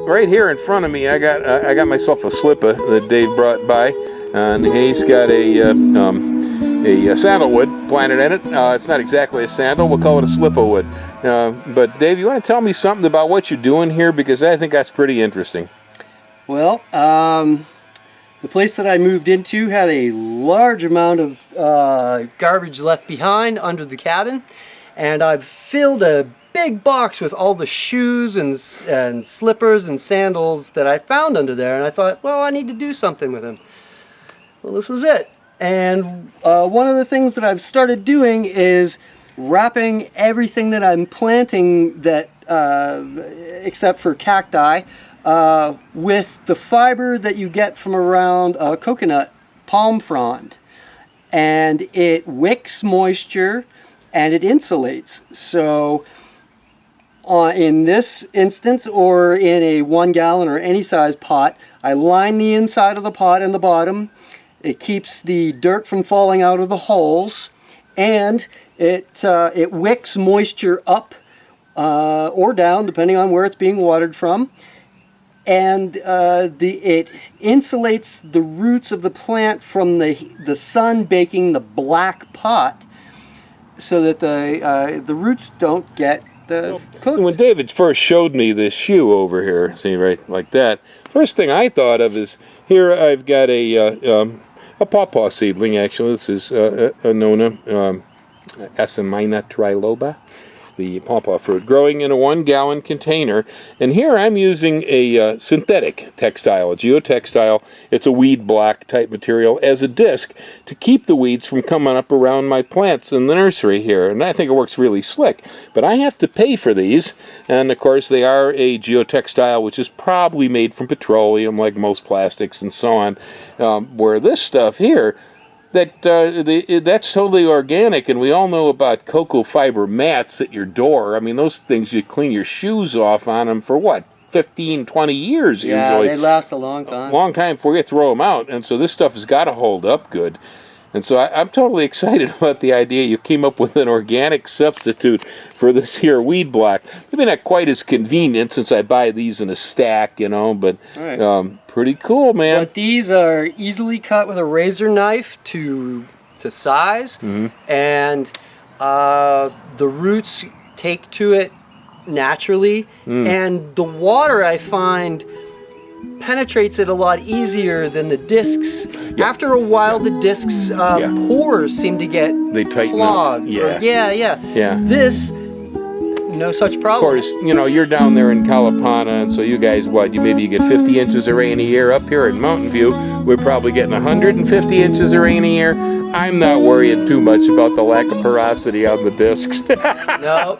right here in front of me, I got myself a slipper that Dave brought by, and he's got a sandalwood planted in it. It's not exactly a sandal; we'll call it a slipper wood. But Dave, you want to tell me something about what you're doing here, because I think that's pretty interesting. Well, the place that I moved into had a large amount of garbage left behind under the cabin, and I've filled a big box with all the shoes and slippers and sandals that I found under there, and I thought, well, I need to do something with them. Well, this was it. And one of the things that I've started doing is wrapping everything that I'm planting, that except for cacti, with the fiber that you get from around coconut palm frond, and it wicks moisture and it insulates. So in this instance, or in a 1 gallon or any size pot, I line the inside of the pot and the bottom. It keeps the dirt from falling out of the holes, and it wicks moisture up or down depending on where it's being watered from. And it insulates the roots of the plant from the sun baking the black pot, so that the roots don't get cooked. When David first showed me this shoe over here, see, right like that, first thing I thought of is, here I've got a pawpaw seedling. Actually, this is Annona Asimina triloba, the pawpaw fruit, growing in a 1 gallon container. And here I'm using a synthetic textile, a geotextile. It's a weed block type material, as a disc to keep the weeds from coming up around my plants in the nursery here. And I think it works really slick. But I have to pay for these, and of course they are a geotextile, which is probably made from petroleum, like most plastics and so on. Where this stuff here, that's totally organic, and we all know about cocoa fiber mats at your door. I mean, those things, you clean your shoes off on them for what, 15, 20 years usually. Yeah, they last a long time. A long time before you throw them out, and so this stuff has got to hold up good. And so I'm totally excited about the idea you came up with an organic substitute for this here weed block. Maybe not quite as convenient, since I buy these in a stack, you know, but right. Pretty cool, man. But these are easily cut with a razor knife to size, and the roots take to it naturally, and the water, I find, penetrates it a lot easier than the discs. Yep. After a while, the discs pores seem to get clogged. Yeah. This, no such problem. Of course, you know, you're down there in Kalapana, and so you guys, maybe you get 50 inches of rain a year. Up here in Mountain View, we're probably getting 150 inches of rain a year. I'm not worrying too much about the lack of porosity on the discs. No.